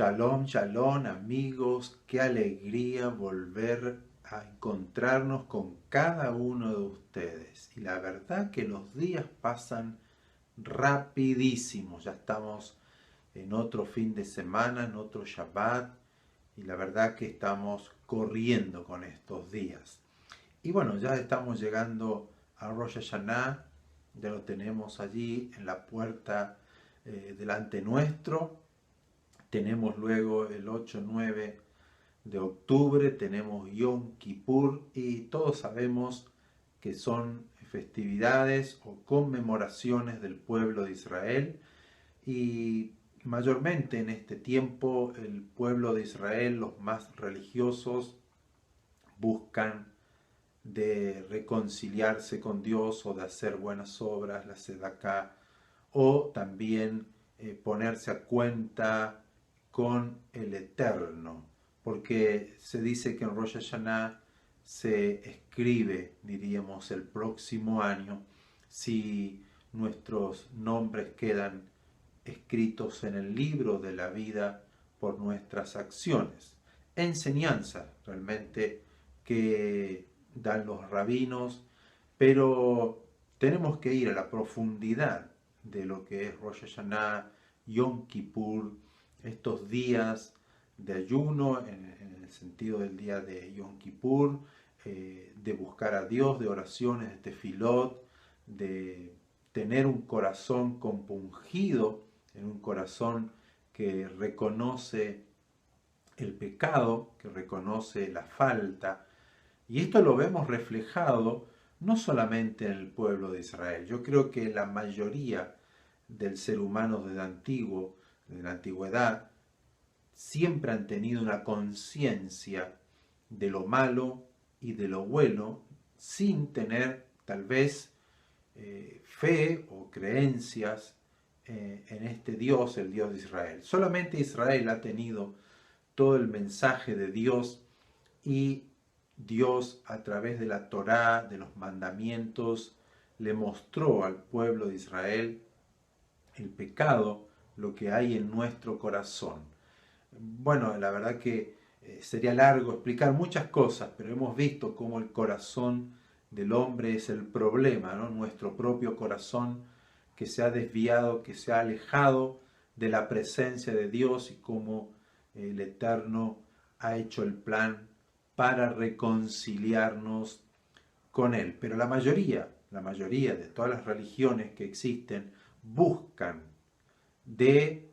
Shalom, shalom amigos, qué alegría volver a encontrarnos con cada uno de ustedes. Y la verdad que los días pasan rapidísimo, ya estamos en otro fin de semana, en otro Shabbat, y la verdad que estamos corriendo con estos días. Y bueno, ya estamos llegando a Rosh Hashanah, ya lo tenemos allí en la puerta delante nuestro. Tenemos luego el 8-9 de octubre, tenemos Yom Kippur y todos sabemos que son festividades o conmemoraciones del pueblo de Israel y mayormente en este tiempo el pueblo de Israel, los más religiosos, buscan de reconciliarse con Dios o de hacer buenas obras, la tzedakah, o también ponerse a cuenta con el Eterno, porque se dice que en Rosh Hashanah se escribe, diríamos, el próximo año, si nuestros nombres quedan escritos en el libro de la vida por nuestras acciones. Enseñanza realmente que dan los rabinos, pero tenemos que ir a la profundidad de lo que es Rosh Hashanah, Yom Kippur, estos días de ayuno en el sentido del día de Yom Kippur, de buscar a Dios, de oraciones, de tefilot, de tener un corazón compungido, en un corazón que reconoce el pecado, que reconoce la falta. Y esto lo vemos reflejado no solamente en el pueblo de Israel. Yo creo que la mayoría del ser humano de la antigüedad, siempre han tenido una conciencia de lo malo y de lo bueno, sin tener tal vez fe o creencias en este Dios, el Dios de Israel. Solamente Israel ha tenido todo el mensaje de Dios y Dios a través de la Torá, de los mandamientos, le mostró al pueblo de Israel el pecado, lo que hay en nuestro corazón. Bueno, la verdad que sería largo explicar muchas cosas, pero hemos visto cómo el corazón del hombre es el problema, ¿no? Nuestro propio corazón que se ha desviado, que se ha alejado de la presencia de Dios y cómo el Eterno ha hecho el plan para reconciliarnos con Él. Pero la mayoría de todas las religiones que existen buscan de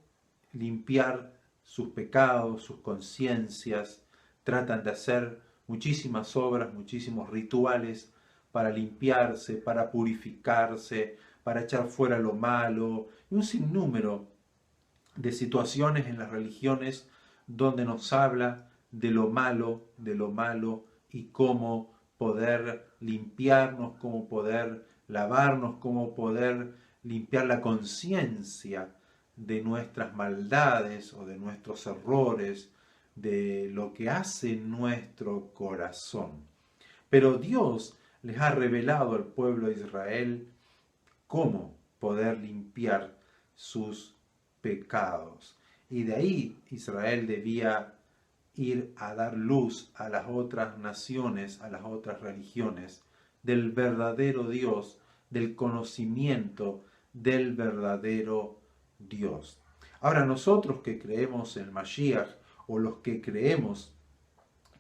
limpiar sus pecados, sus conciencias, tratan de hacer muchísimas obras, muchísimos rituales para limpiarse, para purificarse, para echar fuera lo malo, y un sinnúmero de situaciones en las religiones donde nos habla de lo malo y cómo poder limpiarnos, cómo poder lavarnos, cómo poder limpiar la conciencia de nuestras maldades o de nuestros errores, de lo que hace nuestro corazón. Pero Dios les ha revelado al pueblo de Israel cómo poder limpiar sus pecados. Y de ahí Israel debía ir a dar luz a las otras naciones, a las otras religiones, del verdadero Dios, del conocimiento del verdadero Dios. Ahora nosotros que creemos en el Mashiach, o los que creemos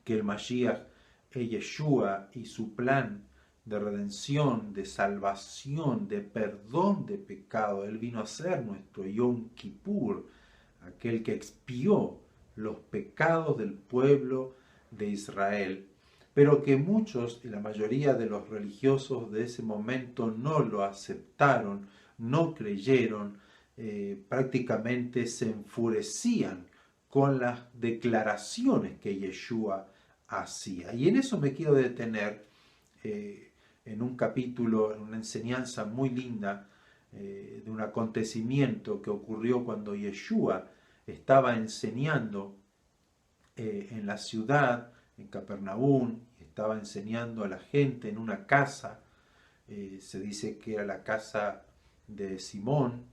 que el Mashiach es Yeshua y su plan de redención, de salvación, de perdón de pecado, Él vino a ser nuestro Yom Kippur, aquel que expió los pecados del pueblo de Israel, pero que muchos y la mayoría de los religiosos de ese momento no lo aceptaron, no creyeron, prácticamente se enfurecían con las declaraciones que Yeshua hacía. Y en eso me quiero detener en un capítulo, en una enseñanza muy linda de un acontecimiento que ocurrió cuando Yeshua estaba enseñando en la ciudad, en Capernaum, estaba enseñando a la gente en una casa, se dice que era la casa de Simón,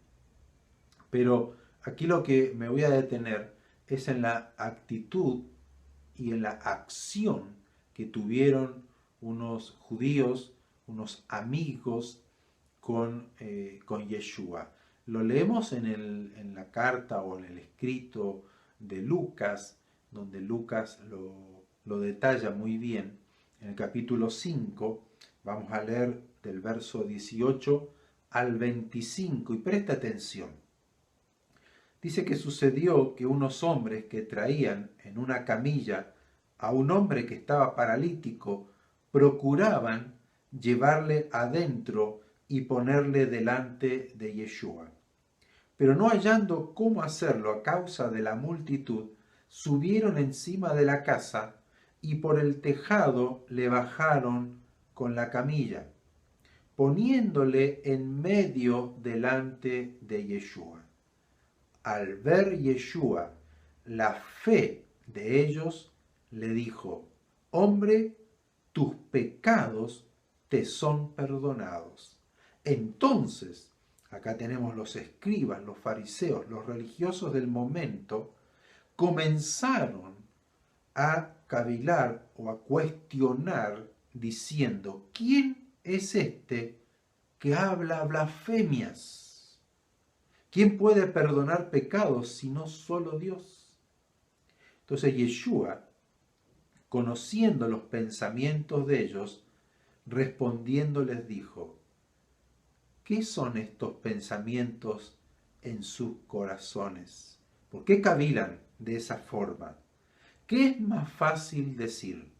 pero aquí lo que me voy a detener es en la actitud y en la acción que tuvieron unos judíos, unos amigos con Yeshua. Lo leemos en la carta o en el escrito de Lucas, donde Lucas lo detalla muy bien. En el capítulo 5 vamos a leer del verso 18 al 25 y presta atención. Dice que sucedió que unos hombres que traían en una camilla a un hombre que estaba paralítico procuraban llevarle adentro y ponerle delante de Yeshua. Pero no hallando cómo hacerlo a causa de la multitud, subieron encima de la casa y por el tejado le bajaron con la camilla, poniéndole en medio delante de Yeshua. Al ver Yeshua la fe de ellos, le dijo: hombre, tus pecados te son perdonados. Entonces, acá tenemos los escribas, los fariseos, los religiosos del momento, comenzaron a cavilar o a cuestionar diciendo: ¿quién es este que habla blasfemias? ¿Quién puede perdonar pecados sino solo Dios? Entonces Yeshua, conociendo los pensamientos de ellos, respondiendo les dijo: ¿qué son estos pensamientos en sus corazones? ¿Por qué cavilan de esa forma? ¿Qué es más fácil decir: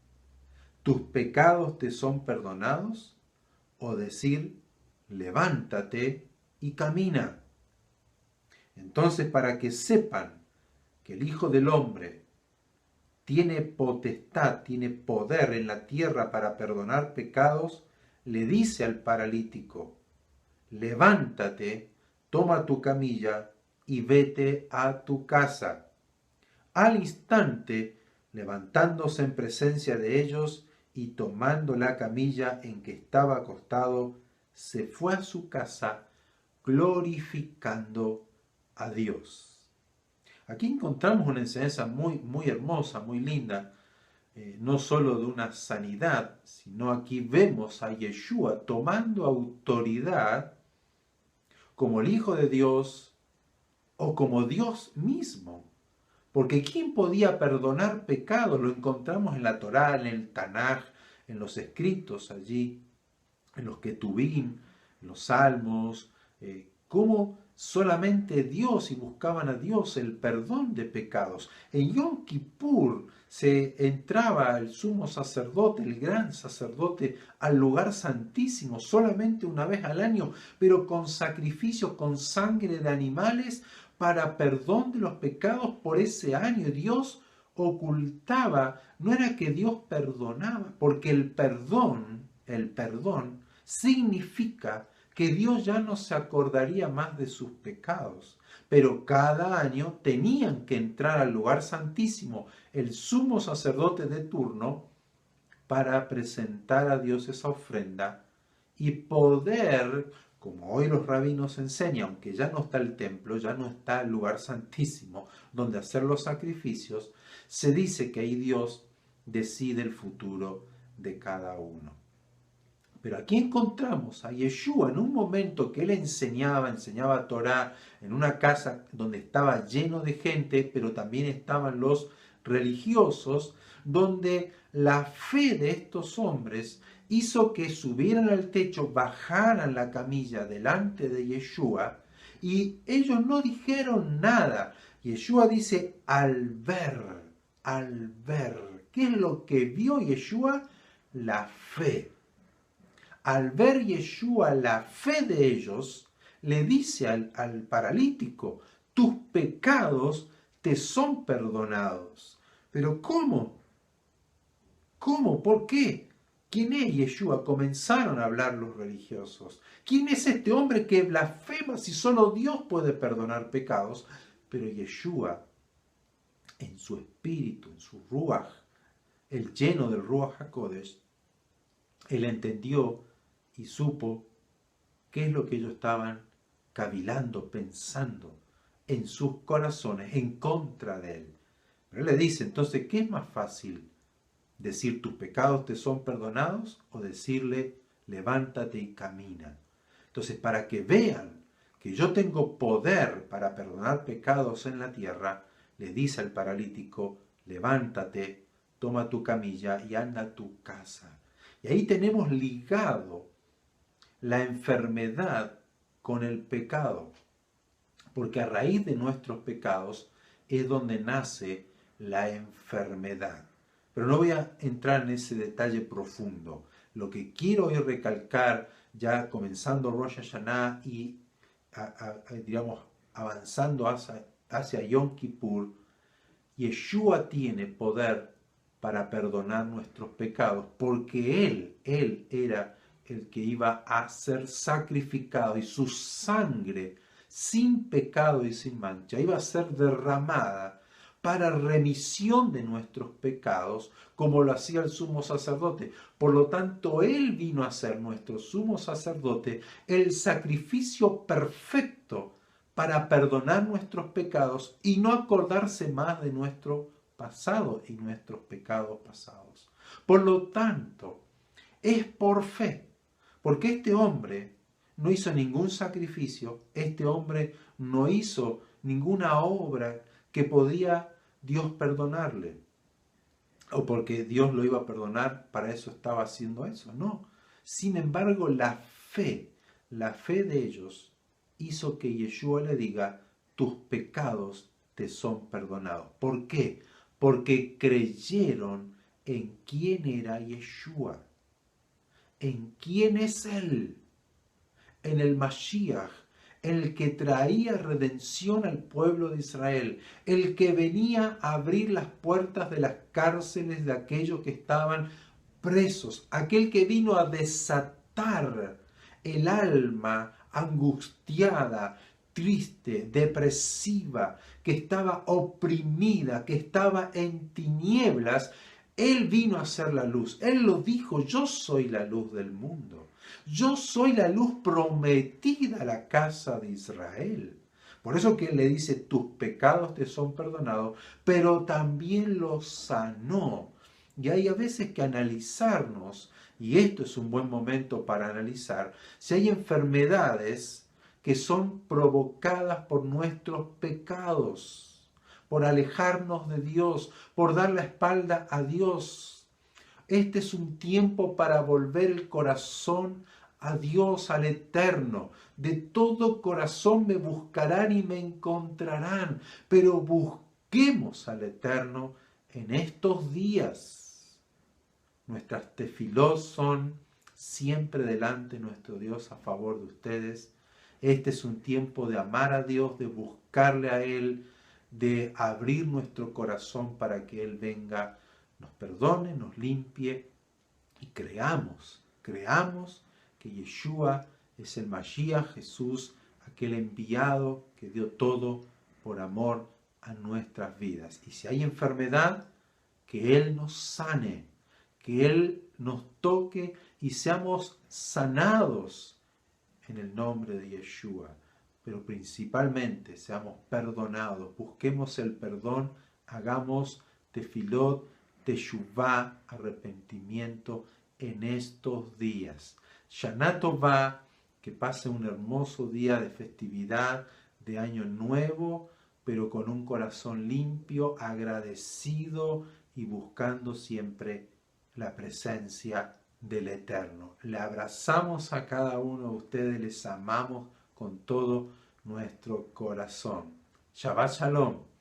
tus pecados te son perdonados? ¿O decir: levántate y camina? Entonces, para que sepan que el Hijo del Hombre tiene potestad, tiene poder en la tierra para perdonar pecados, le dice al paralítico: levántate, toma tu camilla y vete a tu casa. Al instante, levantándose en presencia de ellos y tomando la camilla en que estaba acostado, se fue a su casa glorificando a Dios. Aquí encontramos una enseñanza muy, muy hermosa, muy linda, no solo de una sanidad, sino aquí vemos a Yeshua tomando autoridad como el Hijo de Dios o como Dios mismo. Porque ¿quién podía perdonar pecados? Lo encontramos en la Torá, en el Tanaj, en los escritos allí, en los Ketubim, en los Salmos, cómo solamente Dios, y buscaban a Dios el perdón de pecados. En Yom Kippur se entraba el sumo sacerdote, el gran sacerdote, al lugar santísimo solamente una vez al año, pero con sacrificio, con sangre de animales, para perdón de los pecados por ese año. Dios ocultaba, no era que Dios perdonaba, porque el perdón significa que Dios ya no se acordaría más de sus pecados. Pero cada año tenían que entrar al lugar santísimo el sumo sacerdote de turno para presentar a Dios esa ofrenda y poder, como hoy los rabinos enseñan, aunque ya no está el templo, ya no está el lugar santísimo donde hacer los sacrificios, se dice que ahí Dios decide el futuro de cada uno. Pero aquí encontramos a Yeshua en un momento que él enseñaba Torá en una casa donde estaba lleno de gente, pero también estaban los religiosos, donde la fe de estos hombres hizo que subieran al techo, bajaran la camilla delante de Yeshua, y ellos no dijeron nada. Yeshua dice: al ver. ¿Qué es lo que vio Yeshua? La fe. Al ver Yeshua la fe de ellos, le dice al paralítico: tus pecados te son perdonados. Pero ¿cómo? ¿Cómo? ¿Por qué? ¿Quién es Yeshua? Comenzaron a hablar los religiosos. ¿Quién es este hombre que blasfema si solo Dios puede perdonar pecados? Pero Yeshua, en su espíritu, en su Ruach, el lleno del Ruach HaKodesh, él entendió y supo qué es lo que ellos estaban cavilando, pensando en sus corazones en contra de él. Pero él le dice, entonces, ¿qué es más fácil? ¿Decir tus pecados te son perdonados o decirle levántate y camina? Entonces, para que vean que yo tengo poder para perdonar pecados en la tierra, le dice al paralítico, levántate, toma tu camilla y anda a tu casa. Y ahí tenemos ligado la enfermedad con el pecado, porque a raíz de nuestros pecados es donde nace la enfermedad. Pero no voy a entrar en ese detalle profundo. Lo que quiero hoy recalcar, ya comenzando Rosh Hashanah y digamos, avanzando hacia Yom Kippur, Yeshua tiene poder para perdonar nuestros pecados, porque Él era el que iba a ser sacrificado y su sangre sin pecado y sin mancha iba a ser derramada para remisión de nuestros pecados, como lo hacía el sumo sacerdote. Por lo tanto, Él vino a ser nuestro sumo sacerdote, el sacrificio perfecto para perdonar nuestros pecados y no acordarse más de nuestro pasado y nuestros pecados pasados. Por lo tanto, es por fe, porque este hombre no hizo ningún sacrificio, este hombre no hizo ninguna obra que podía Dios perdonarle, o porque Dios lo iba a perdonar, para eso estaba haciendo eso, no. Sin embargo, la fe de ellos hizo que Yeshua le diga, tus pecados te son perdonados. ¿Por qué? Porque creyeron en quién era Yeshua, en quién es Él, en el Mashiach, el que traía redención al pueblo de Israel, el que venía a abrir las puertas de las cárceles de aquellos que estaban presos, aquel que vino a desatar el alma angustiada, triste, depresiva, que estaba oprimida, que estaba en tinieblas. Él vino a ser la luz. Él lo dijo, yo soy la luz del mundo. Yo soy la luz prometida a la casa de Israel. Por eso que él le dice, tus pecados te son perdonados, pero también los sanó. Y hay a veces que analizarnos, y esto es un buen momento para analizar, si hay enfermedades que son provocadas por nuestros pecados, por alejarnos de Dios, por dar la espalda a Dios. Este es un tiempo para volver el corazón a Dios, al Eterno. De todo corazón me buscarán y me encontrarán, pero busquemos al Eterno en estos días. Nuestras tefilot son siempre delante de nuestro Dios a favor de ustedes. Este es un tiempo de amar a Dios, de buscarle a Él, de abrir nuestro corazón para que Él venga, nos perdone, nos limpie y creamos que Yeshua es el Mashiach, Jesús, aquel enviado que dio todo por amor a nuestras vidas. Y si hay enfermedad, que Él nos sane, que Él nos toque y seamos sanados en el nombre de Yeshua. Pero principalmente seamos perdonados, busquemos el perdón, hagamos tefilot, teshuvá, arrepentimiento en estos días. Shana Tová, que pase un hermoso día de festividad, de año nuevo, pero con un corazón limpio, agradecido y buscando siempre la presencia del Eterno. Le abrazamos a cada uno de ustedes, les amamos con todo nuestro corazón. Shabbat Shalom.